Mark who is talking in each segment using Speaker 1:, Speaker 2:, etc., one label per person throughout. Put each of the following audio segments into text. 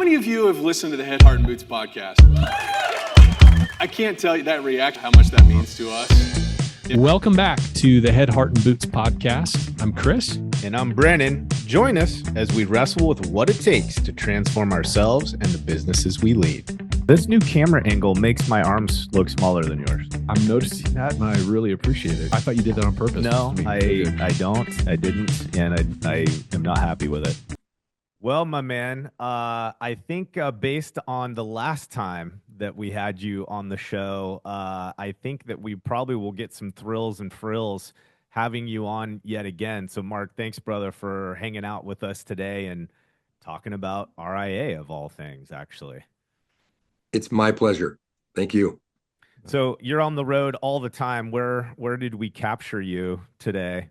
Speaker 1: many of you have listened to the Head, Heart, and Boots podcast? I can't tell you that reaction, how much that means to us.
Speaker 2: Welcome back to the Head, Heart, and Boots podcast. I'm Chris.
Speaker 3: And I'm Brennan. Join us as we wrestle with what it takes to transform ourselves and the businesses we lead. This new camera angle makes my arms look smaller than yours.
Speaker 2: I'm noticing that, and I really appreciate it. I thought you did that on purpose.
Speaker 3: No, I didn't, and I am not happy with it. Well, my man, I think based on the last time that we had you on the show, I think that we probably will get some thrills and frills having you on yet again. So, Mark, thanks, brother, for hanging out with us today and talking about RIA of all things, actually.
Speaker 4: It's my pleasure. Thank you.
Speaker 3: So you're on the road all the time. Where did we capture you today?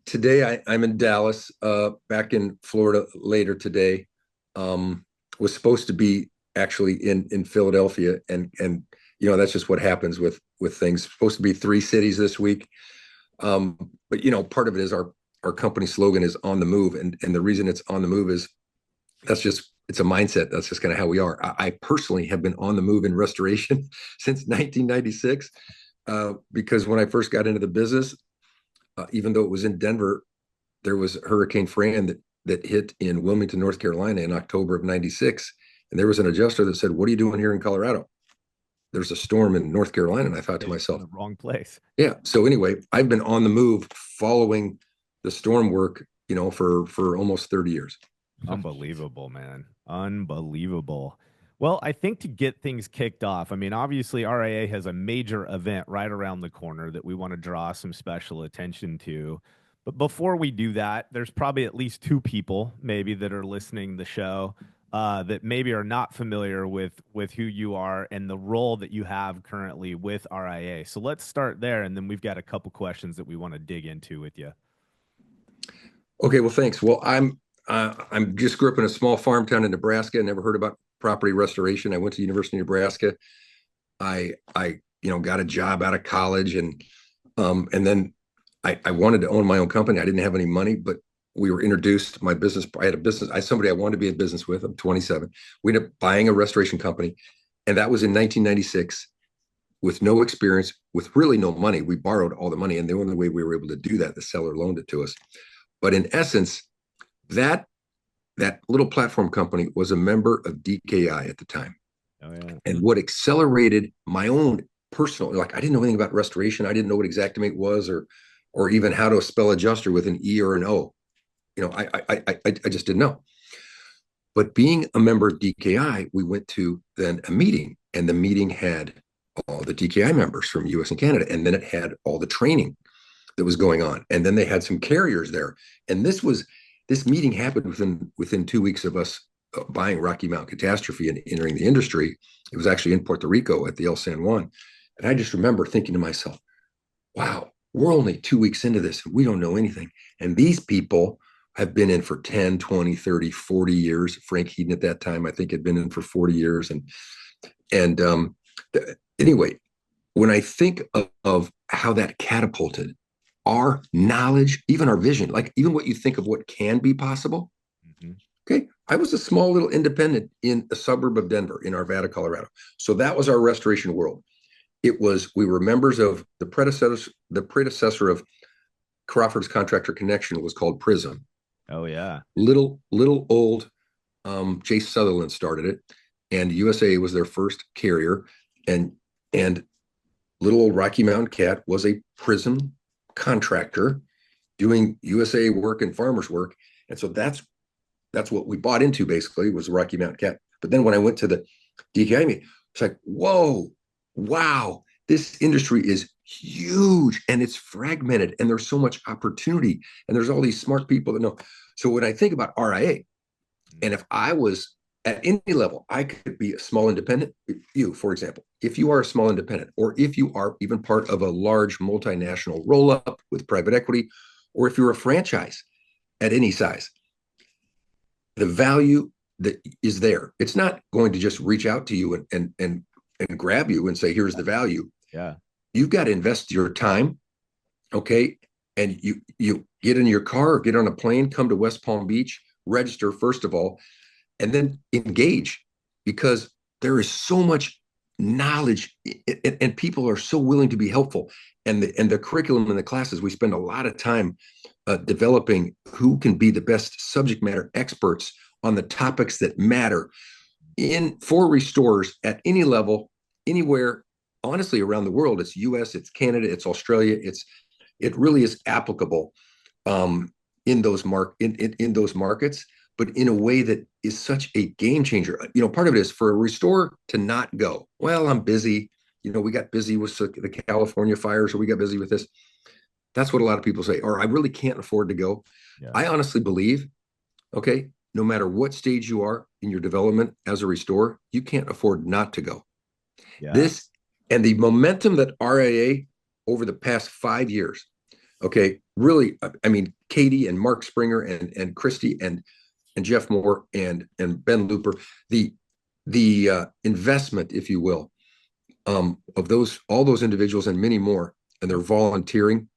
Speaker 4: Today I'm in Dallas, back in Florida later today. Was supposed to be actually in Philadelphia, and you know, that's just what happens with things. Supposed to be 3 cities this week. But you know, part of it is our company slogan is on the move. And the reason it's on the move is it's a mindset. That's just kind of how we are. I personally have been on the move in restoration since 1996, because when I first got into the business, even though it was in Denver, there was Hurricane Fran that hit in Wilmington, North Carolina in October of 96. And there was an adjuster that said, "What are you doing here in Colorado? There's a storm in North Carolina." And I thought to myself,
Speaker 3: the wrong place. Yeah.
Speaker 4: So anyway, I've been on the move following the storm work, you know, for almost 30 years.
Speaker 3: Unbelievable, man. Unbelievable. Well, I think to get things kicked off, I mean, obviously RIA has a major event right around the corner that we want to draw some special attention to. But before we do that, there's probably at least 2 people maybe that are listening to the show that maybe are not familiar with who you are and the role that you have currently with RIA. So let's start there, and then we've got a couple questions that we want to dig into with you.
Speaker 4: Okay, well, thanks. Well, I'm just grew up in a small farm town in Nebraska. Never heard about property restoration. I went to University of Nebraska. I got a job out of college, and then I wanted to own my own company. I didn't have any money, but we were introduced to my business. I had a business. Somebody I wanted to be in business with. I'm 27. We ended up buying a restoration company, and that was in 1996. With no experience, with really no money. We borrowed all the money, and the only way we were able to do that, the seller loaned it to us. But in essence, that little platform company was a member of DKI at the time.
Speaker 3: Oh, yeah.
Speaker 4: And what accelerated my own personal, like, I didn't know anything about restoration. I didn't know what Xactimate was, or even how to spell adjuster with an E or an O. You know, I just didn't know. But being a member of DKI, we went to then a meeting, and the meeting had all the DKI members from US and Canada. And then it had all the training that was going on. And then they had some carriers there. And this meeting happened within 2 weeks of us buying Rocky Mountain Catastrophe and entering the industry. It was actually in Puerto Rico at the El San Juan. And I just remember thinking to myself, wow, we're only 2 weeks into this and we don't know anything. And these people have been in for 10, 20, 30, 40 years. Frank Heaton at that time, I think, had been in for 40 years. Anyway, when I think of how that catapulted our knowledge, even our vision, like even what you think of what can be possible. Mm-hmm. Okay. I was a small little independent in a suburb of Denver in Arvada, Colorado. So that was our restoration world. We were members of the predecessor of Crawford's Contractor Connection was called Prism.
Speaker 3: Oh yeah.
Speaker 4: Little old Chase Sutherland started it, and USA was their first carrier, and little old Rocky Mountain Cat was a Prism contractor doing USA work and farmers work. And so that's what we bought into, basically, was the Rocky Mountain Cat. But then when I went to the DKI meeting, it's like, whoa, wow, this industry is huge and it's fragmented and there's so much opportunity and there's all these smart people that know. So when I think about RIA, and if I was at any level, I could be a small independent. You, for example, if you are a small independent, or if you are even part of a large multinational roll-up with private equity, or if you're a franchise at any size, the value that is there, it's not going to just reach out to you and grab you and say, here's the value.
Speaker 3: Yeah.
Speaker 4: You've got to invest your time. Okay. And you get in your car or get on a plane, come to West Palm Beach, register, first of all, and then engage, because there is so much knowledge, and people are so willing to be helpful. And the curriculum in the classes, we spend a lot of time developing who can be the best subject matter experts on the topics that matter in for restorers at any level, anywhere, honestly, around the world. It's US, it's Canada, it's Australia. It really is applicable in those markets, but in a way that is such a game changer. Part of it is for a restorer to not go, well, I'm busy. We got busy with the California fires, or we got busy with this. That's what a lot of people say, or I really can't afford to go.
Speaker 3: Yeah.
Speaker 4: I honestly believe, okay, no matter what stage you are in your development as a restorer, you can't afford not to go.
Speaker 3: Yeah.
Speaker 4: This and the momentum that RIA over the past 5 years, okay, really, I mean, Katie and Mark Springer and Christy and Jeff Moore and Ben Looper, the investment, if you will, of all those individuals and many more, and their volunteering,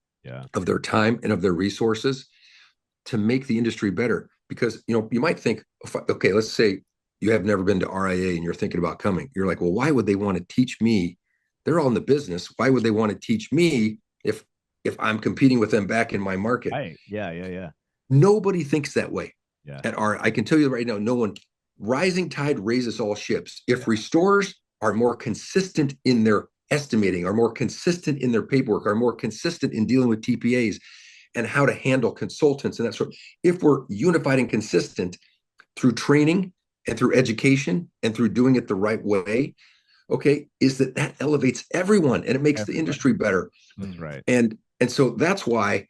Speaker 4: of their time and of their resources to make the industry better. Because you might think, okay, let's say you have never been to RIA and you're thinking about coming. You're like, well, why would they want to teach me? They're all in the business. Why would they want to teach me if I'm competing with them back in my market?
Speaker 3: Right. Yeah.
Speaker 4: Nobody thinks that way.
Speaker 3: Yeah.
Speaker 4: I can tell you right now, no one. Rising tide raises all ships. If restorers are more consistent in their estimating, are more consistent in their paperwork, are more consistent in dealing with TPAs and how to handle consultants and that sort, if we're unified and consistent through training and through education and through doing it the right way, okay, is that elevates everyone and it makes the industry better.
Speaker 3: That's right.
Speaker 4: And so that's why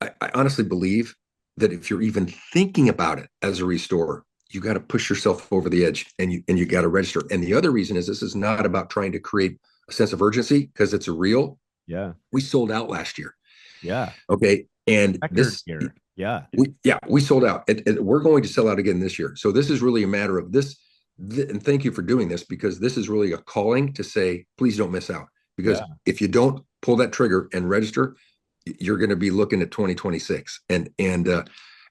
Speaker 4: I honestly believe that if you're even thinking about it as a restorer, you got to push yourself over the edge, and you got to register. And the other reason is this is not about trying to create a sense of urgency, because it's a real.
Speaker 3: Yeah.
Speaker 4: We sold out last year.
Speaker 3: Yeah.
Speaker 4: Okay. And this
Speaker 3: year. Yeah.
Speaker 4: We sold out, and we're going to sell out again this year. So this is really a matter of this. And thank you for doing this, because this is really a calling to say, please don't miss out. Because if you don't pull that trigger and register, you're going to be looking at 2026, and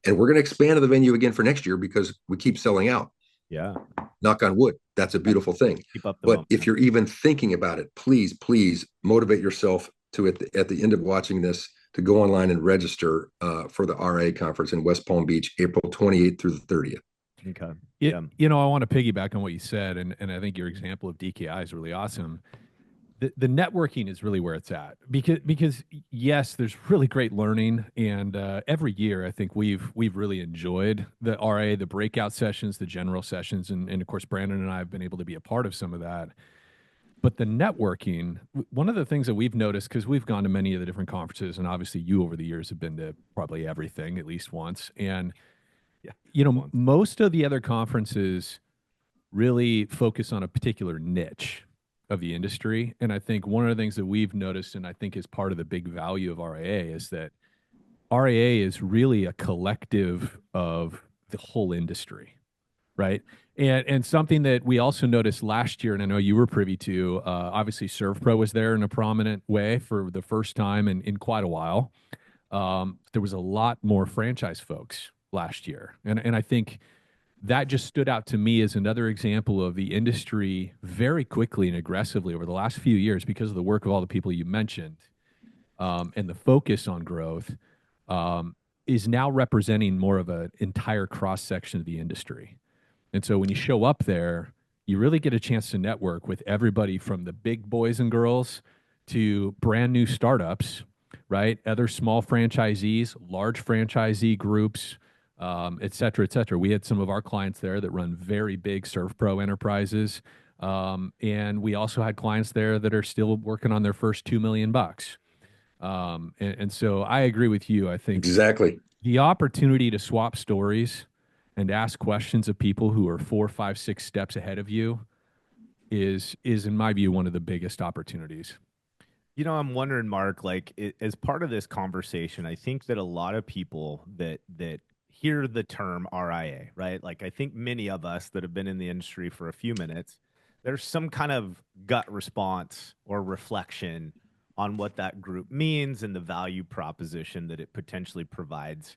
Speaker 4: we're going to expand the venue again for next year because we keep selling out.
Speaker 3: Yeah.
Speaker 4: Knock on wood. That's a beautiful thing.
Speaker 3: Keep up
Speaker 4: but if you're even thinking about it, please motivate yourself to at the end of watching this to go online and register for the RIA conference in West Palm Beach, April 28th through the 30th.
Speaker 2: Okay. I want to piggyback on what you said, and I think your example of DKI is really awesome. The networking is really where it's at, because yes, there's really great learning, and every year I think we've really enjoyed the RA, the breakout sessions, the general sessions, and of course Brandon and I have been able to be a part of some of that. But the networking, one of the things that we've noticed, because we've gone to many of the different conferences, and obviously you over the years have been to probably everything at least once, and most of the other conferences really focus on a particular niche of the industry. And I think one of the things that we've noticed, and I think is part of the big value of RIA, is that RIA is really a collective of the whole industry, right? And something that we also noticed last year, and I know you were privy to, obviously ServPro was there in a prominent way for the first time in quite a while. There was a lot more franchise folks last year. And I think that just stood out to me as another example of the industry very quickly and aggressively over the last few years, because of the work of all the people you mentioned, and the focus on growth, is now representing more of an entire cross-section of the industry. And so when you show up there, you really get a chance to network with everybody from the big boys and girls to brand new startups, right? Other small franchisees, large franchisee groups, et cetera, et cetera. We had some of our clients there that run very big ServPro enterprises. And we also had clients there that are still working on their first $2 million. And so I agree with you. I think
Speaker 4: exactly
Speaker 2: the opportunity to swap stories and ask questions of people who are 4, 5, 6 steps ahead of you is in my view, one of the biggest opportunities.
Speaker 3: I'm wondering, Mark, as part of this conversation, I think that a lot of people that hear the term RIA, right? Like, I think many of us that have been in the industry for a few minutes, there's some kind of gut response or reflection on what that group means and the value proposition that it potentially provides.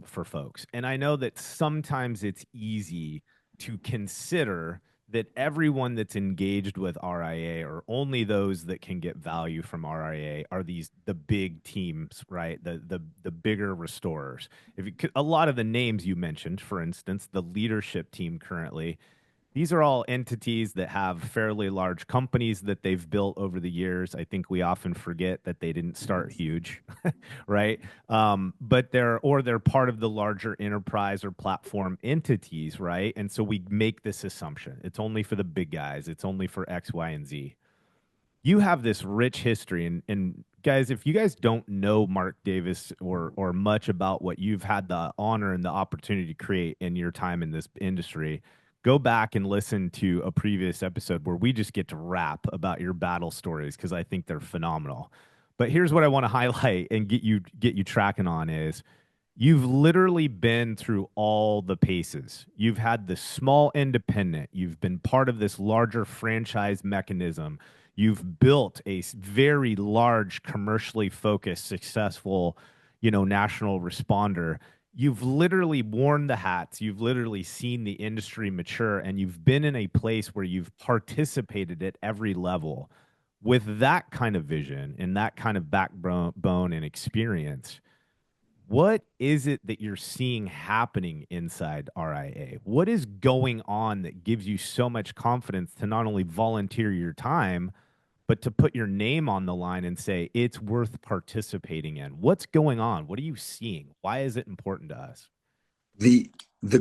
Speaker 3: for folks. And I know that sometimes it's easy to consider that everyone that's engaged with RIA, or only those that can get value from RIA, are the big teams, right? The bigger restorers. If you could, a lot of the names you mentioned, for instance, the leadership team currently, these are all entities that have fairly large companies that they've built over the years. I think we often forget that they didn't start huge, right? But they're part of the larger enterprise or platform entities, right? And so we make this assumption. It's only for the big guys. It's only for X, Y, and Z. You have this rich history, and guys, if you guys don't know Mark Davis or much about what you've had the honor and the opportunity to create in your time in this industry, go back and listen to a previous episode where we just get to rap about your battle stories, because I think they're phenomenal. But here's what I want to highlight and get you tracking on is you've literally been through all the paces. You've had the small independent. You've been part of this larger franchise mechanism. You've built a very large, commercially focused, successful, national responder. You've literally worn the hats. You've literally seen the industry mature, and you've been in a place where you've participated at every level. With that kind of vision and that kind of backbone and experience, what is it that you're seeing happening inside RIA? What is going on that gives you so much confidence to not only volunteer your time, but to put your name on the line and say it's worth participating in? What's going on? What are you seeing? Why is it important to us?
Speaker 4: The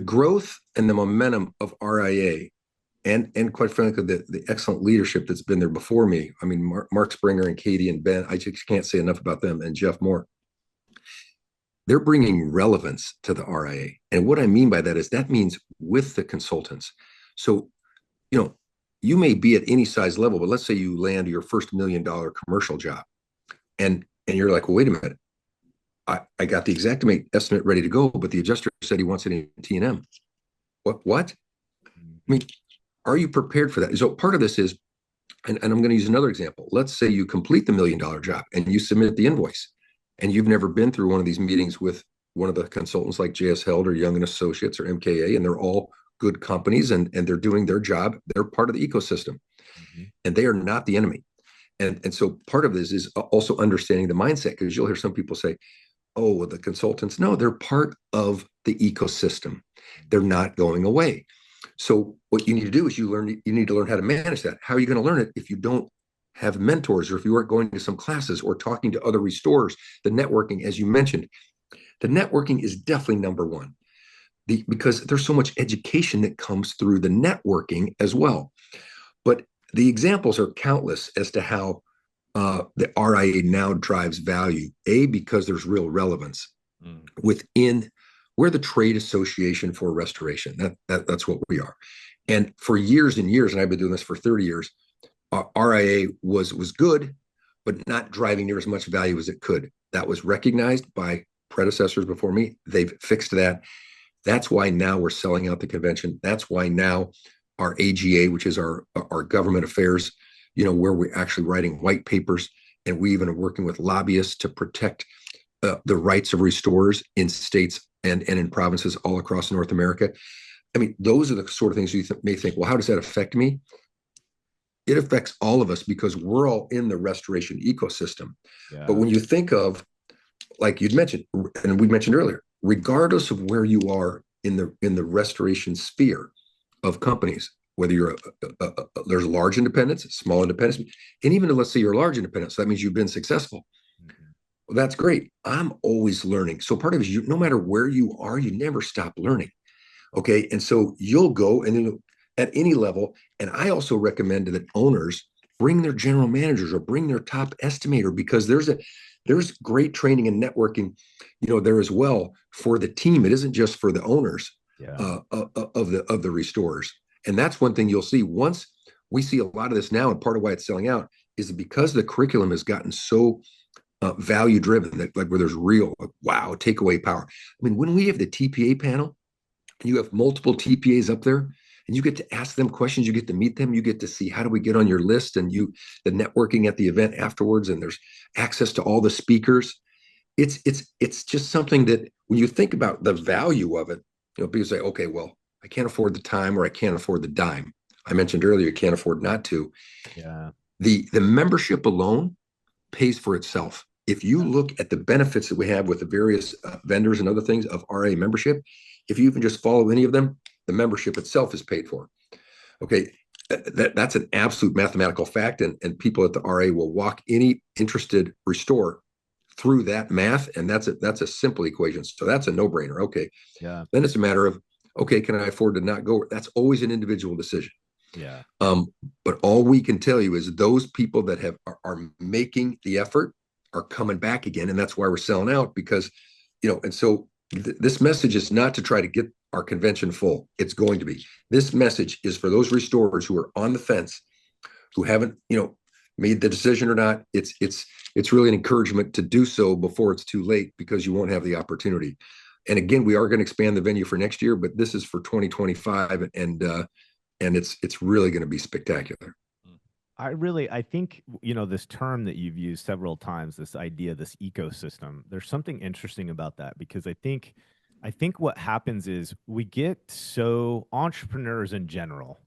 Speaker 4: growth and the momentum of RIA, and quite frankly, the excellent leadership that's been there before me. I mean, Mark Springer and Katie and Ben, I just can't say enough about them, and Jeff Moore. They're bringing relevance to the RIA. And what I mean by that is that means with the consultants. So, you may be at any size level, but let's say you land your first $1 million commercial job, and you're like, well, wait a minute, I got the exact estimate ready to go, but the adjuster said he wants it in T&M. What? I mean, are you prepared for that? So part of this is, and I'm going to use another example. Let's say you complete the $1 million job and you submit the invoice, and you've never been through one of these meetings with one of the consultants like JS Held or Young and Associates or MKA, and they're all good companies, and they're doing their job. They're part of the ecosystem, and they are not the enemy. And so part of this is also understanding the mindset, because you'll hear some people say, oh, well, the consultants, no, they're part of the ecosystem. They're not going away. So what you need to do is you need to learn how to manage that. How are you going to learn it if you don't have mentors, or if you aren't going to some classes or talking to other restorers? The networking, as you mentioned, the networking is definitely number one. Because there's so much education that comes through the networking as well. But the examples are countless as to how the RIA now drives value. Because there's real relevance within. We're the trade association for restoration. That's what we are. And for years and years, and I've been doing this for 30 years, RIA was good, but not driving near as much value as it could. That was recognized by predecessors before me. They've fixed that. That's why now we're selling out the convention. That's why now our AGA, which is our government affairs, where we're actually writing white papers, and we even are working with lobbyists to protect the rights of restorers in states and in provinces all across North America. I mean, those are the sort of things you may think, well, how does that affect me? It affects all of us because we're all in the restoration ecosystem. Yeah. But when you think of, like you'd mentioned, and we mentioned earlier, regardless of where you are in the restoration sphere of companies, whether you're there's large independents, small independents, and even let's say you're a large independent, so that means you've been successful. Well, that's great. I'm always learning. So part of it is no matter where you are, you never stop learning. Okay. And so you'll go and at any level. And I also recommend that owners bring their general managers or bring their top estimator, because there's great training and networking, there as well for the team. It isn't just for the owners of the restorers. And that's one thing you'll see once we see a lot of this now. And part of why it's selling out is because the curriculum has gotten so value driven, that like where there's real takeaway power. I mean, when we have the TPA panel and you have multiple TPAs up there and you get to ask them questions, you get to meet them, you get to see how do we get on your list, and the networking at the event afterwards, and there's access to all the speakers. it's just something that when you think about the value of it, people say, okay, well, I can't afford the time or I can't afford the dime. I mentioned earlier, you can't afford not to.
Speaker 3: Yeah.
Speaker 4: The membership alone pays for itself. If you look at the benefits that we have with the various vendors and other things of RA membership, if you even just follow any of them, the membership itself is paid for. Okay, that's an absolute mathematical fact, and people at the RA will walk any interested restore through that math, and that's a simple equation. So that's a no-brainer. Okay,
Speaker 3: Yeah.
Speaker 4: then it's a matter of, okay, can I afford to not go? That's always an individual decision.
Speaker 3: Yeah.
Speaker 4: But all we can tell you is those people that are making the effort are coming back again, and that's why we're selling out because, and so this message is not to try to get our convention full. It's going to be. This message is for those restorers who are on the fence, who haven't, made the decision or not. It's really an encouragement to do so before it's too late because you won't have the opportunity. And again, we are going to expand the venue for next year, but this is for 2025, and it's really going to be spectacular.
Speaker 3: I think, this term that you've used several times, this idea, this ecosystem, there's something interesting about that because I think what happens is we get so entrepreneurs in general,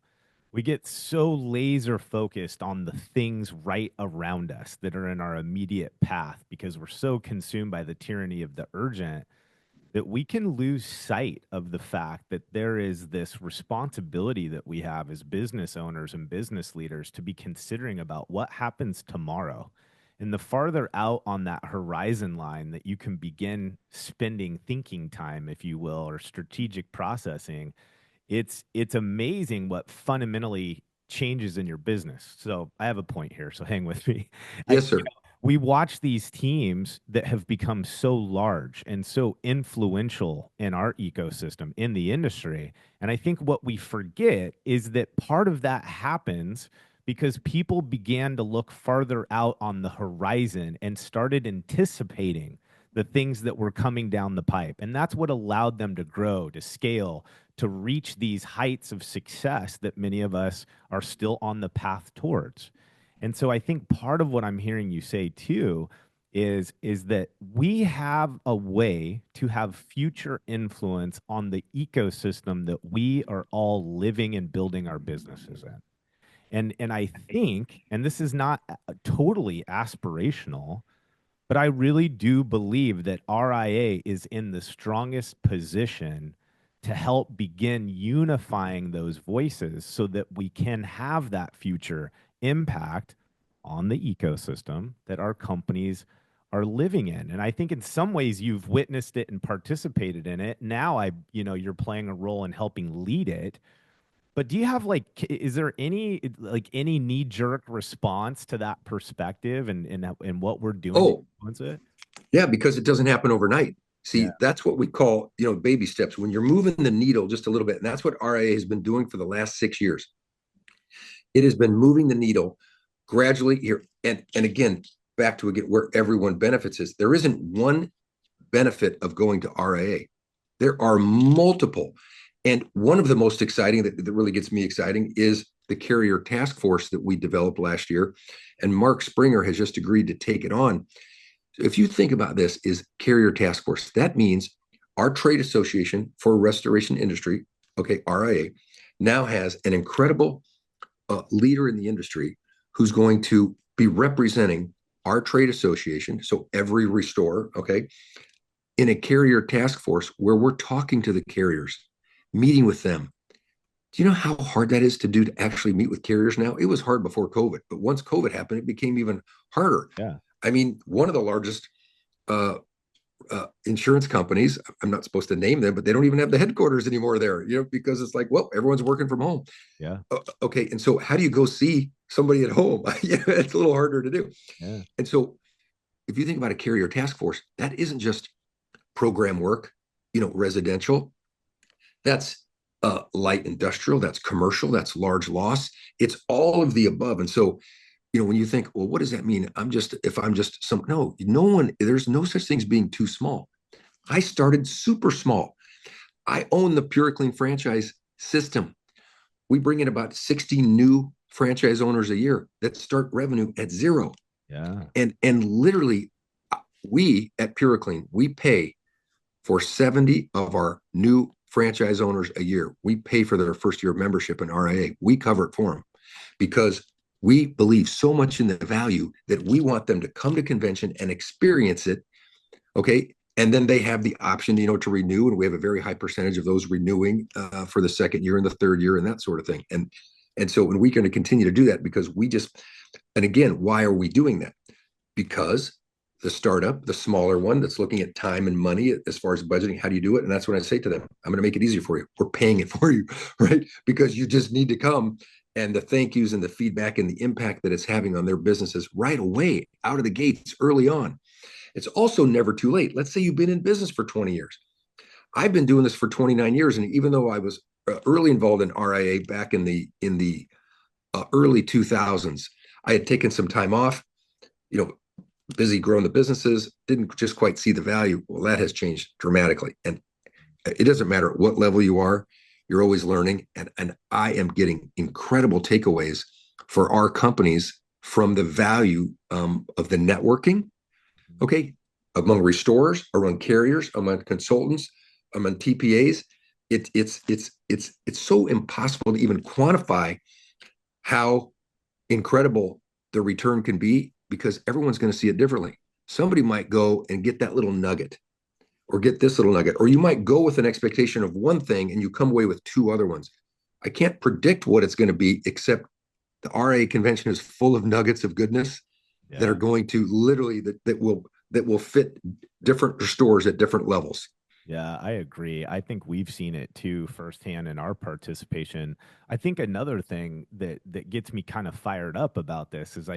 Speaker 3: we get so laser focused on the things right around us that are in our immediate path because we're so consumed by the tyranny of the urgent that we can lose sight of the fact that there is this responsibility that we have as business owners and business leaders to be considering about what happens tomorrow. And the farther out on that horizon line that you can begin spending thinking time, if you will, or strategic processing, it's amazing what fundamentally changes in your business. So I have a point here, so hang with me.
Speaker 4: Yes, sir.
Speaker 3: We watch these teams that have become so large and so influential in our ecosystem, in the industry. And I think what we forget is that part of that happens because people began to look farther out on the horizon and started anticipating the things that were coming down the pipe. And that's what allowed them to grow, to scale, to reach these heights of success that many of us are still on the path towards. And so I think part of what I'm hearing you say too is that we have a way to have future influence on the ecosystem that we are all living and building our businesses in. And I think, and this is not totally aspirational, but I really do believe that RIA is in the strongest position to help begin unifying those voices so that we can have that future impact on the ecosystem that our companies are living in. And I think in some ways you've witnessed it and participated in it. Now you're playing a role in helping lead it. But do you have is there any knee-jerk response to that perspective and what we're doing to influence it?
Speaker 4: Yeah, because it doesn't happen overnight. See,
Speaker 3: Yeah.
Speaker 4: that's what we call, baby steps. When you're moving the needle just a little bit, and that's what RIA has been doing for the last 6 years. It has been moving the needle gradually here. And again, back to where everyone benefits is there isn't one benefit of going to RIA. There are multiple. And one of the most exciting that really gets me exciting is the carrier task force that we developed last year. And Mark Springer has just agreed to take it on. If you think about this is carrier task force, that means our trade association for restoration industry, okay, RIA, now has an incredible leader in the industry who's going to be representing our trade association. So every restorer, okay, in a carrier task force where we're talking to the carriers, meeting with them. Do you know how hard that is to do to actually meet with carriers now? It was hard before COVID, but once COVID happened, it became even harder.
Speaker 3: Yeah.
Speaker 4: I mean, one of the largest insurance companies, I'm not supposed to name them, but they don't even have the headquarters anymore there, because it's like, well, everyone's working from home.
Speaker 3: Yeah.
Speaker 4: Okay. And so how do you go see somebody at home? It's a little harder to do.
Speaker 3: Yeah.
Speaker 4: And so if you think about a carrier task force, that isn't just program work, residential. That's light industrial, that's commercial, that's large loss. It's all of the above. And so, when you think, well, what does that mean? There's no such thing as being too small. I started super small. I own the Pure Clean franchise system. We bring in about 60 new franchise owners a year that start revenue at zero.
Speaker 3: Yeah.
Speaker 4: And literally we at PureClean, we pay for 70 of our new franchise owners a year. We pay for their first year of membership in RIA. We cover it for them because we believe so much in the value that we want them to come to convention and experience it. Okay. And then they have the option, to renew. And we have a very high percentage of those renewing for the second year and the third year and that sort of thing. And so we're going to continue to do that because and again, why are we doing that? Because the startup, the smaller one that's looking at time and money as far as budgeting, how do you do it? And that's when I say to them, I'm going to make it easier for you. We're paying it for you, right? Because you just need to come, and the thank yous and the feedback and the impact that it's having on their businesses right away, out of the gates, early on. It's also never too late. Let's say you've been in business for 20 years. I've been doing this for 29 years. And even though I was early involved in RIA back in the early 2000s, I had taken some time off, busy growing the businesses, didn't just quite see the value. Well, that has changed dramatically. And it doesn't matter at what level you are, you're always learning. And I am getting incredible takeaways for our companies from the value of the networking, okay, among restorers, among carriers, among consultants, among TPAs. It's so impossible to even quantify how incredible the return can be, because everyone's going to see it differently. Somebody might go and get that little nugget or get this little nugget, or you might go with an expectation of one thing and you come away with two other ones. I can't predict what it's going to be, except the RIA convention is full of nuggets of goodness that are going to literally, that will fit different stores at different levels.
Speaker 3: Yeah, I agree. I think we've seen it too firsthand in our participation. I think another thing that gets me kind of fired up about this is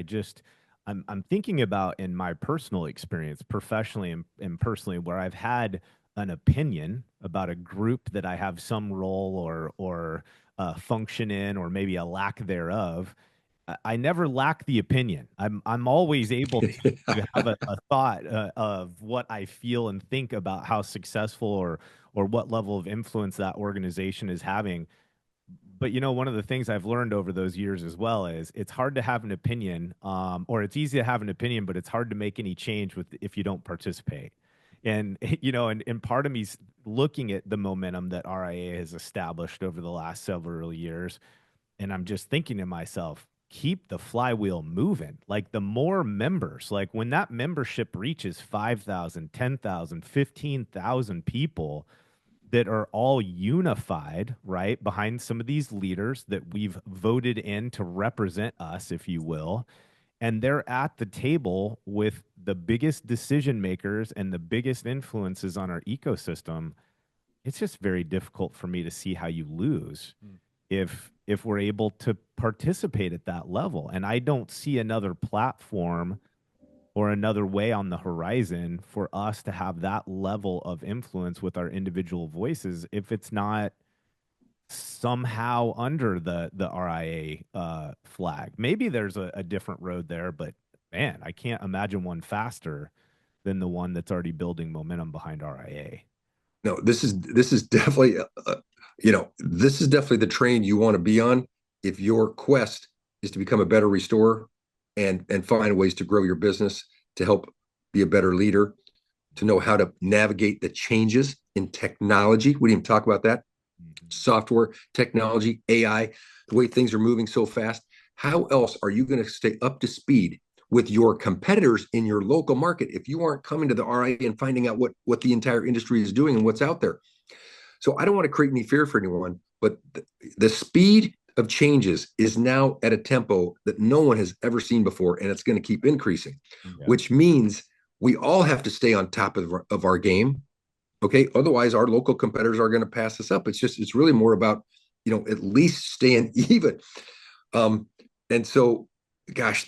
Speaker 3: I'm thinking about in my personal experience, professionally and personally, where I've had an opinion about a group that I have some role or function in, or maybe a lack thereof. I never lack the opinion. I'm always able to have a thought of what I feel and think about how successful or what level of influence that organization is having. But one of the things I've learned over those years as well is it's hard to have an opinion, or it's easy to have an opinion, but it's hard to make any change if you don't participate. And and part of me's looking at the momentum that RIA has established over the last several years, and I'm just thinking to myself, keep the flywheel moving. Like, the more members, like when that membership reaches 5,000, 10,000, 15,000 people that are all unified, right, behind some of these leaders that we've voted in to represent us, if you will, and they're at the table with the biggest decision makers and the biggest influences on our ecosystem, it's just very difficult for me to see how you lose if we're able to participate at that level. And I don't see another platform or another way on the horizon for us to have that level of influence with our individual voices if it's not somehow under the RIA flag. Maybe there's a different road there, but man, I can't imagine one faster than the one that's already building momentum behind RIA.
Speaker 4: No, this is definitely this is definitely the train you want to be on if your quest is to become a better restorer and find ways to grow your business, to help be a better leader, to know how to navigate the changes in technology. We didn't even talk about that. Software, technology, AI, the way things are moving so fast. How else are you going to stay up to speed with your competitors in your local market if you aren't coming to the RIA and finding out what the entire industry is doing and what's out there? So I don't want to create any fear for anyone, but the speed of changes is now at a tempo that no one has ever seen before, and it's going to keep increasing, which means we all have to stay on top of our game. Okay. Otherwise, our local competitors are going to pass us up. It's really more about, at least staying even. And so, gosh,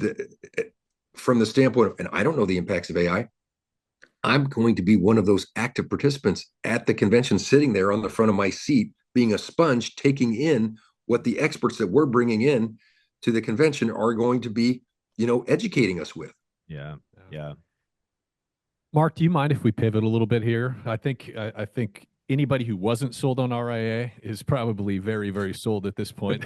Speaker 4: from the standpoint of, and I don't know the impacts of AI, I'm going to be one of those active participants at the convention, sitting there on the front of my seat, being a sponge, taking in what the experts that we're bringing in to the convention are going to be, educating us with.
Speaker 3: Yeah.
Speaker 2: Mark, do you mind if we pivot a little bit here? I think anybody who wasn't sold on RIA is probably very, very sold at this point.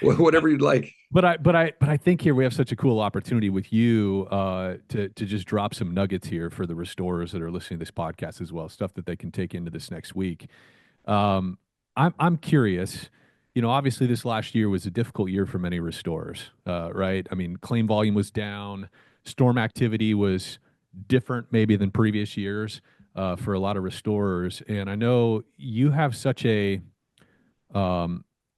Speaker 4: Whatever you'd like.
Speaker 2: But I think here we have such a cool opportunity with you to just drop some nuggets here for the restorers that are listening to this podcast as well, stuff that they can take into this next week. I'm curious. Obviously this last year was a difficult year for many restorers, right? I mean, claim volume was down, storm activity was different maybe than previous years for a lot of restorers, and I know you have such a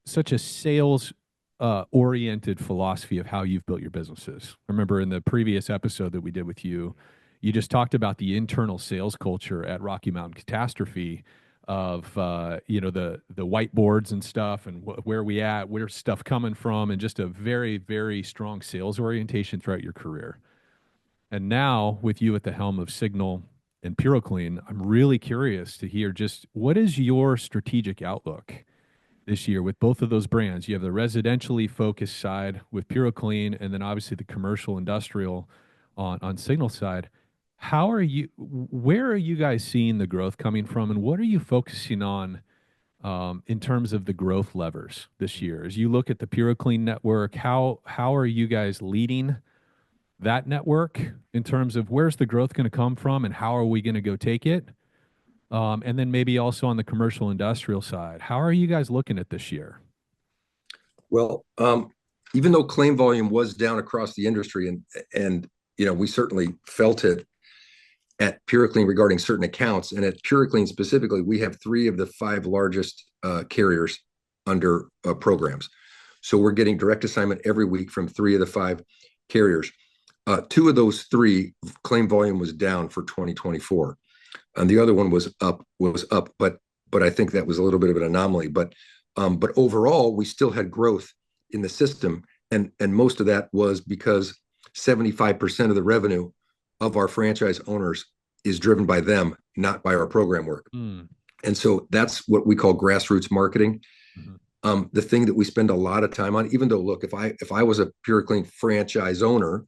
Speaker 2: sales oriented philosophy of how you've built your businesses. I remember in the previous episode that we did with you, you just talked about the internal sales culture at Rocky Mountain Catastrophe of the whiteboards and stuff, and where we at, where's stuff coming from, and just a very, very strong sales orientation throughout your career. And now with you at the helm of Signal and PureClean, I'm really curious to hear just what is your strategic outlook this year with both of those brands. You have the residentially focused side with PureClean, and then obviously the commercial industrial on Signal side. Where are you guys seeing the growth coming from, and what are you focusing on in terms of the growth levers this year? As you look at the PureClean network, how are you guys leading that network in terms of where's the growth going to come from, and how are we going to go take it? And then maybe also on the commercial industrial side, how are you guys looking at this year?
Speaker 4: Well, even though claim volume was down across the industry, and we certainly felt it at PureClean regarding certain accounts, and at PureClean specifically, we have 3 of the 5 largest carriers under programs. So we're getting direct assignment every week from 3 of the 5 carriers. 2 of those 3 claim volume was down for 2024, and the other one was up. But I think that was a little bit of an anomaly. But overall, we still had growth in the system, and most of that was because 75% of the revenue of our franchise owners is driven by them, not by our program work. And so that's what we call grassroots marketing. The thing that we spend a lot of time on, even though, look, if I was a PureClean franchise owner,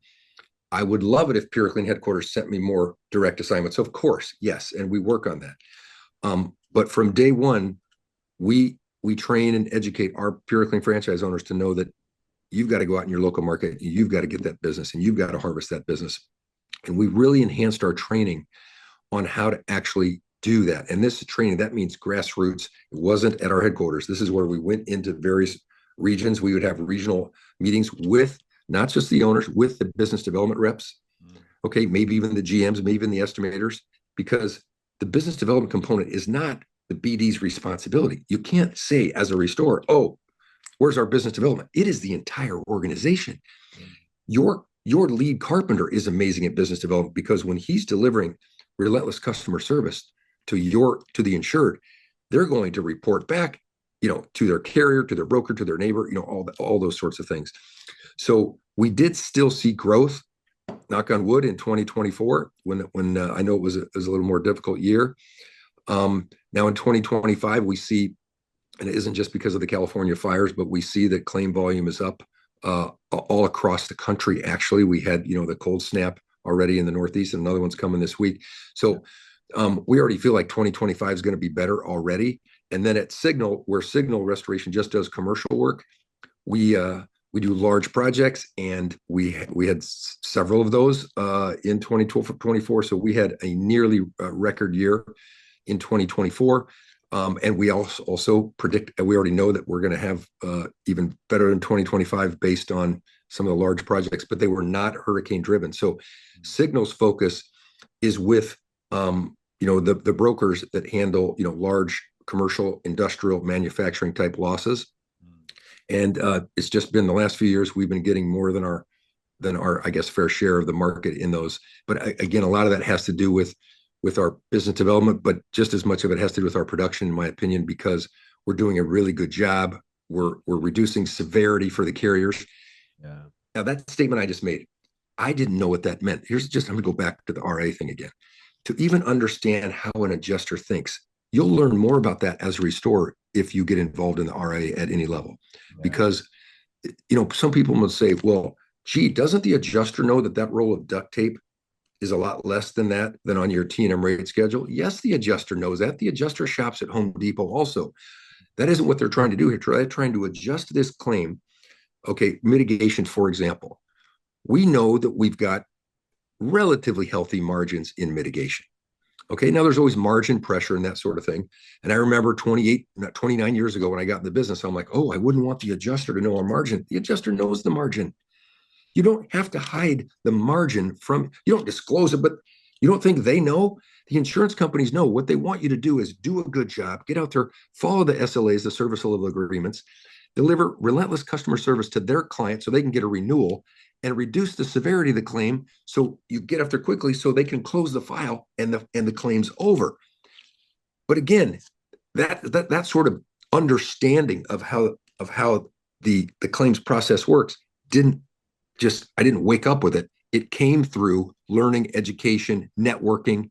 Speaker 4: I would love it if PureClean headquarters sent me more direct assignments. Of course, yes, and we work on that. But from day one, we train and educate our PureClean franchise owners to know that you've got to go out in your local market, you've got to get that business, and you've got to harvest that business. And we really enhanced our training on how to actually do that. And this training, that means grassroots. It wasn't at our headquarters. This is where we went into various regions. We would have regional meetings with not just the owners, with the business development reps, okay, maybe even the GMs, maybe even the estimators, because the business development component is not the BD's responsibility. You can't say as a restorer, oh, where's our business development? It is the entire organization. Your lead carpenter is amazing at business development, because when he's delivering relentless customer service to the insured, they're going to report back, to their carrier, to their broker, to their neighbor, all those sorts of things. So we did still see growth, knock on wood, in 2024, when I know it was a little more difficult year. Now in 2025, we see, and it isn't just because of the California fires, but we see that claim volume is up all across the country. Actually, we had, the cold snap already in the Northeast, and another one's coming this week. So we already feel like 2025 is going to be better already. And then at Signal, where Signal Restoration just does commercial work, we do large projects, and we had several of those in 2024. So we had a nearly record year in 2024. And we also predict, we already know that we're going to have even better in 2025 based on some of the large projects, but they were not hurricane driven. So Signal's focus is with, the brokers that handle, large commercial, industrial, manufacturing type losses. And it's just been the last few years, we've been getting more than our, I guess, fair share of the market in those. But again, a lot of that has to do with our business development, but just as much of it has to do with our production, in my opinion, because we're doing a really good job. We're reducing severity for the carriers. Yeah. Now, that statement I just made, I didn't know what that meant. I'm going to go back to the RA thing again. To even understand how an adjuster thinks, you'll learn more about that as a restorer if you get involved in the RA at any level. Yeah. Because, some people will say, well, gee, doesn't the adjuster know that roll of duct tape is a lot less than that than on your T&M rate schedule. Yes, the adjuster knows that. The adjuster shops at Home Depot also. That isn't what they're trying to do here. They're trying to adjust this claim. Okay, mitigation, for example. We know that we've got relatively healthy margins in mitigation. Okay, now there's always margin pressure and that sort of thing. And I remember 29 years ago when I got in the business, I'm like, oh, I wouldn't want the adjuster to know our margin. The adjuster knows the margin. You don't have to hide the margin from, you don't disclose it, but you don't think they know? The insurance companies know. What they want you to do is do a good job, get out there, follow the SLAs, the service level agreements, deliver relentless customer service to their client so they can get a renewal, and reduce the severity of the claim so you get up there quickly so they can close the file and the claim's over. But again, that sort of understanding of how the claims process works I didn't wake up with it. It came through learning, education, networking,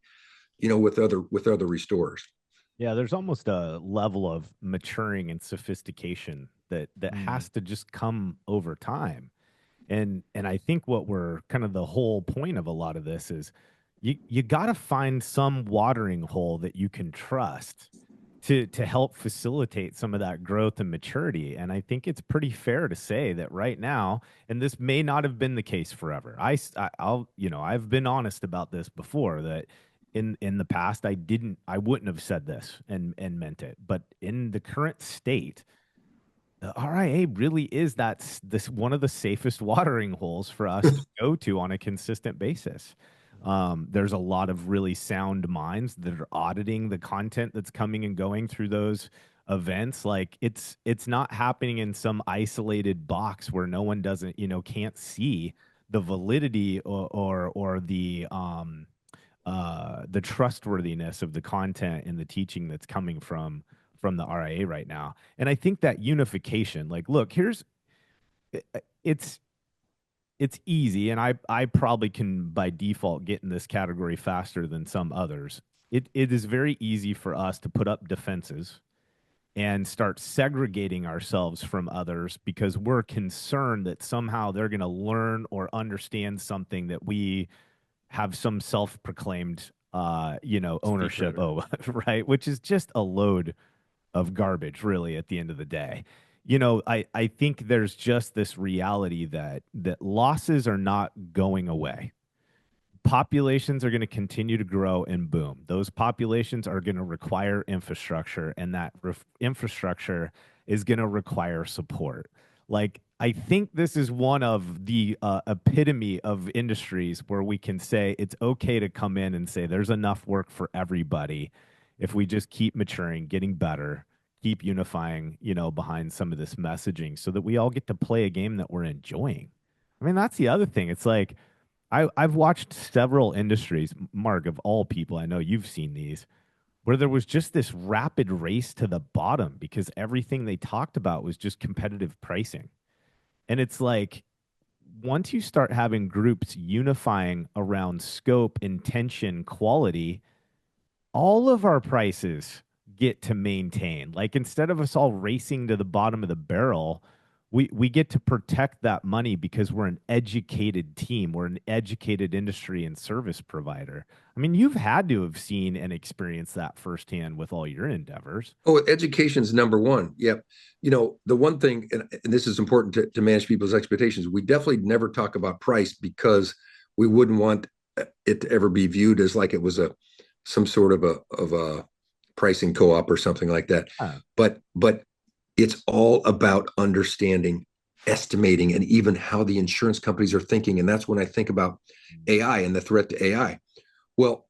Speaker 4: with other restorers.
Speaker 3: Yeah, there's almost a level of maturing and sophistication that has to just come over time. And I think what we're kind of the whole point of a lot of this is you got to find some watering hole that you can trust to help facilitate some of that growth and maturity. And I think it's pretty fair to say that right now, and this may not have been the case forever. I've been honest about this before, that in the past I wouldn't have said this and meant it. But in the current state, the RIA really is this one of the safest watering holes for us to go to on a consistent basis. There's a lot of really sound minds that are auditing the content that's coming and going through those events. Like it's not happening in some isolated box where no one can't see the validity or the trustworthiness of the content and the teaching that's coming from the RIA right now. And I think that unification, like, look, it's easy. And I probably can by default get in this category faster than some others. It is very easy for us to put up defenses and start segregating ourselves from others because we're concerned that somehow they're going to learn or understand something that we have some self-proclaimed, ownership over, right? Which is just a load of garbage, really, at the end of the day. I think there's just this reality that losses are not going away. Populations are going to continue to grow and boom. Those populations are going to require infrastructure, and that infrastructure is going to require support. Like, I think this is one of the epitome of industries where we can say it's okay to come in and say there's enough work for everybody if we just keep maturing, getting better, keep unifying, behind some of this messaging so that we all get to play a game that we're enjoying. I mean, that's the other thing. It's like I've watched several industries, Mark, of all people, I know you've seen these, where there was just this rapid race to the bottom because everything they talked about was just competitive pricing. And it's like, once you start having groups unifying around scope, intention, quality, all of our prices get to maintain. Like, instead of us all racing to the bottom of the barrel, we get to protect that money because we're an educated team. We're an educated industry and service provider. I mean, you've had to have seen and experienced that firsthand with all your endeavors.
Speaker 4: Oh, education's number one. Yep. The one thing, and this is important to manage people's expectations, we definitely never talk about price because we wouldn't want it to ever be viewed as like it was some sort of a pricing co-op or something like that. But it's all about understanding, estimating, and even how the insurance companies are thinking. And that's when I think about AI and the threat to AI. Well,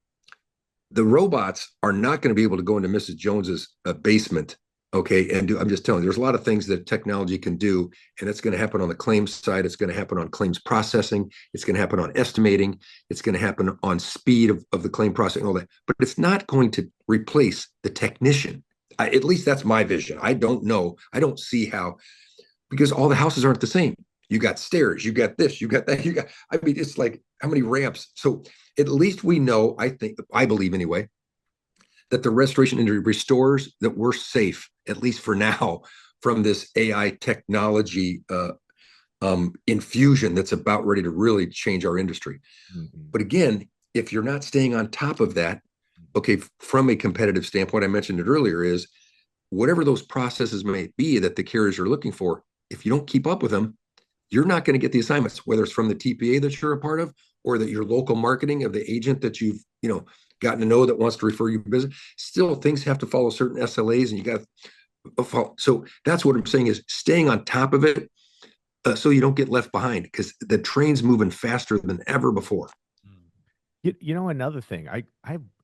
Speaker 4: the robots are not going to be able to go into Mrs. Jones's basement, okay, and I'm just telling you, there's a lot of things that technology can do, and it's going to happen on the claims side. It's going to happen on claims processing. It's going to happen on estimating. It's going to happen on speed of the claim processing, all that. But it's not going to replace the technician. At least that's my vision. I don't know. I don't see how, because all the houses aren't the same. You got stairs, you got this, you got that, it's like how many ramps. So at least we know, I believe anyway, that the restoration industry restores that we're safe, at least for now, from this AI technology infusion that's about ready to really change our industry. Mm-hmm. But again, if you're not staying on top of that, okay, from a competitive standpoint, I mentioned it earlier, is whatever those processes may be that the carriers are looking for, if you don't keep up with them, you're not going to get the assignments, whether it's from the TPA that you're a part of or that your local marketing of the agent that you've, gotten to know that wants to refer you business. Still, things have to follow certain SLAs and you got to follow. So that's what I'm saying is staying on top of it so you don't get left behind because the train's moving faster than ever before.
Speaker 3: Another thing, I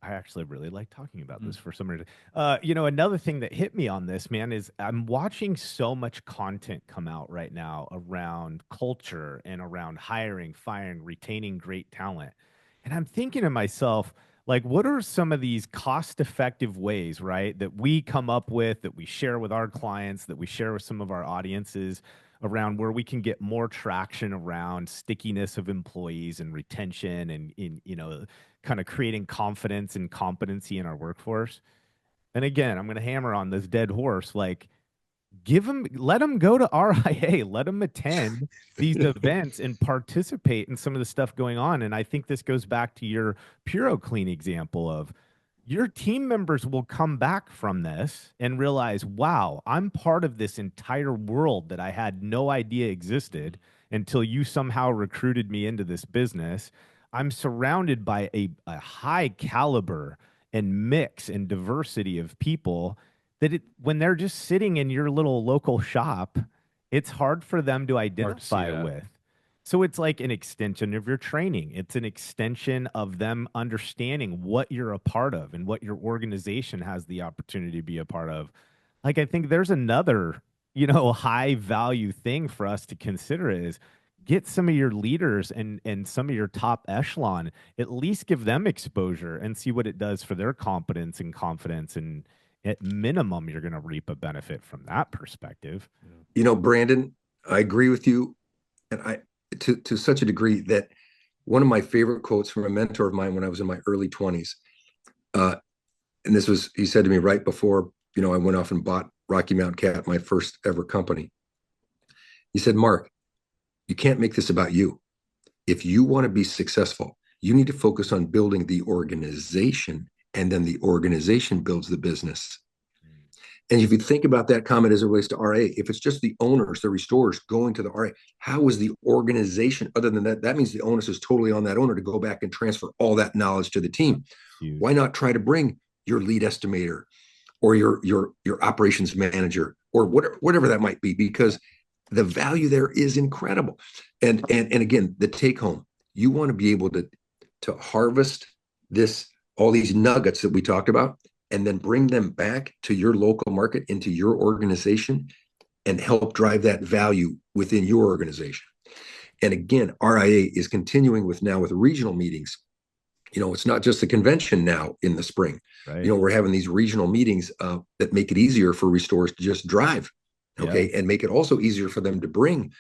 Speaker 3: actually really like talking about this for some reason. Another thing that hit me on this, man, is I'm watching so much content come out right now around culture and around hiring, firing, retaining great talent. And I'm thinking to myself, like, what are some of these cost-effective ways, right, that we come up with, that we share with our clients, that we share with some of our audiences around where we can get more traction around stickiness of employees and retention and kind of creating confidence and competency in our workforce. And again, I'm going to hammer on this dead horse, like let them go to RIA, let them attend these events and participate in some of the stuff going on. And I think this goes back to your PuroClean example of your team members will come back from this and realize, wow, I'm part of this entire world that I had no idea existed until you somehow recruited me into this business. I'm surrounded by a high caliber and mix and diversity of people that when they're just sitting in your little local shop, it's hard for them to identify with. So it's like an extension of your training. It's an extension of them understanding what you're a part of and what your organization has the opportunity to be a part of. Like, I think there's another, high value thing for us to consider is get some of your leaders and some of your top echelon, at least give them exposure and see what it does for their competence and confidence. And at minimum, you're going to reap a benefit from that perspective.
Speaker 4: Brandon, I agree with you. And to such a degree that one of my favorite quotes from a mentor of mine when I was in my early 20s, and he said to me right before, I went off and bought Rocky Mountain Cat, my first ever company. He said, Mark, you can't make this about you. If you want to be successful, you need to focus on building the organization, and then the organization builds the business. And if you think about that comment as it relates to RA, if it's just the owners, the restorers going to the RA, how is the organization, other than that, that means the onus is totally on that owner to go back and transfer all that knowledge to the team.
Speaker 3: Huge.
Speaker 4: Why not try to bring your lead estimator or your operations manager or whatever that might be, because the value there is incredible. And again, the take home, you want to be able to harvest all these nuggets that we talked about, and then bring them back to your local market, into your organization, and help drive that value within your organization. And again, RIA is continuing with regional meetings. It's not just a convention now in the spring.
Speaker 3: Right.
Speaker 4: We're having these regional meetings that make it easier for restorers to just drive, okay, and make it also easier for them to bring,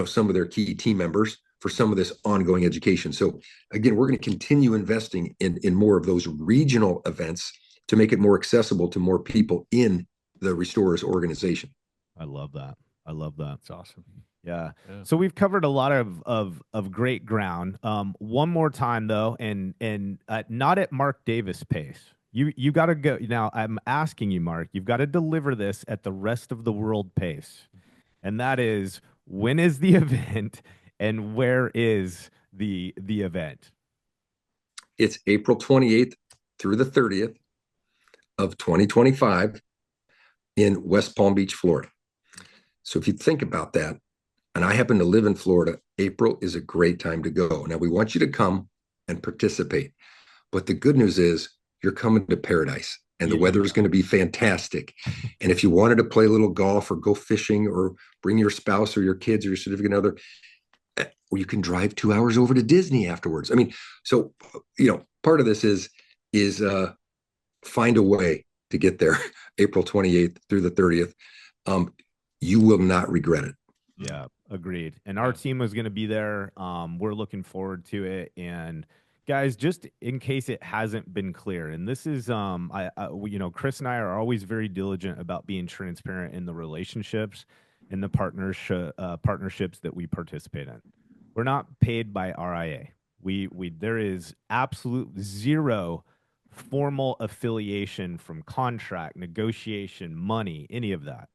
Speaker 4: some of their key team members for some of this ongoing education. So again, we're going to continue investing in more of those regional events to make it more accessible to more people in the restorers organization.
Speaker 3: I love that.
Speaker 2: That's awesome.
Speaker 3: Yeah. So we've covered a lot of great ground. One more time though, and not at Mark Davis pace. You got to go now. I'm asking you, Mark. You've got to deliver this at the rest of the world pace, and that is, when is the event, and where is the event?
Speaker 4: It's April 28th through the 30th of 2025 in West Palm Beach, Florida. So if you think about that, and I happen to live in Florida, April is a great time to go. Now, we want you to come and participate. But the good news is you're coming to paradise, and the weather is going to be fantastic. And if you wanted to play a little golf or go fishing or bring your spouse or your kids or your significant other, or you can drive 2 hours over to Disney afterwards. I mean, so, part of this is find a way to get there. April 28th through the 30th. You will not regret it.
Speaker 3: Yeah, agreed. And our team is going to be there. We're looking forward to it. And guys, just in case it hasn't been clear, and this is, Chris and I are always very diligent about being transparent in the relationships and the partnerships that we participate in. We're not paid by RIA. There is absolute zero formal affiliation from contract, negotiation, money, any of that.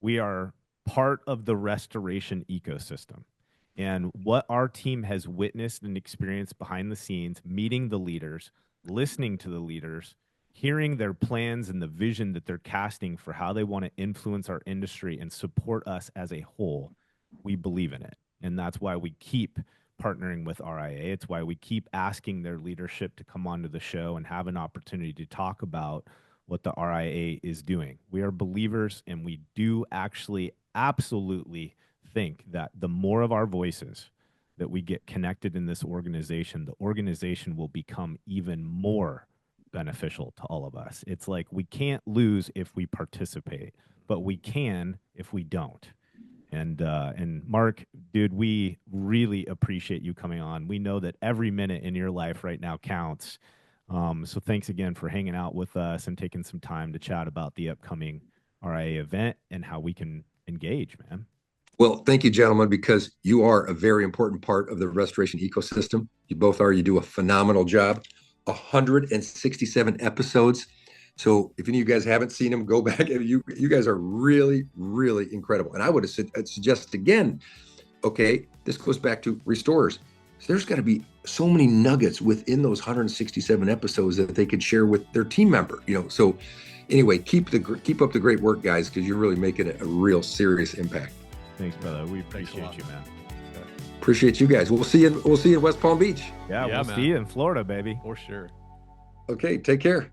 Speaker 3: We are part of the restoration ecosystem. And what our team has witnessed and experienced behind the scenes, meeting the leaders, listening to the leaders, hearing their plans and the vision that they're casting for how they want to influence our industry and support us as a whole, we believe in it. And that's why we keep partnering with RIA. It's why we keep asking their leadership to come onto the show and have an opportunity to talk about what the RIA is doing. We are believers, and we do actually absolutely think that the more of our voices that we get connected in this organization, the organization will become even more beneficial to all of us. It's like we can't lose if we participate, but we can if we don't. And Mark, dude, we really appreciate you coming on. We know that every minute in your life right now counts. So thanks again for hanging out with us and taking some time to chat about the upcoming RIA event and how we can engage, man.
Speaker 4: Well, thank you, gentlemen, because you are a very important part of the restoration ecosystem. You both are. You do a phenomenal job. 167 episodes. So if any of you guys haven't seen them, go back. You guys are really, really incredible. And I would suggest again, okay, this goes back to restorers. So there's got to be so many nuggets within those 167 episodes that they could share with their team member. So anyway, keep up the great work, guys, because you're really making a real serious impact.
Speaker 3: Thanks, brother. We appreciate you, man.
Speaker 4: Appreciate you guys. We'll see you in West Palm Beach.
Speaker 3: Yeah, we'll see you in Florida, baby.
Speaker 2: For sure.
Speaker 4: Okay, take care.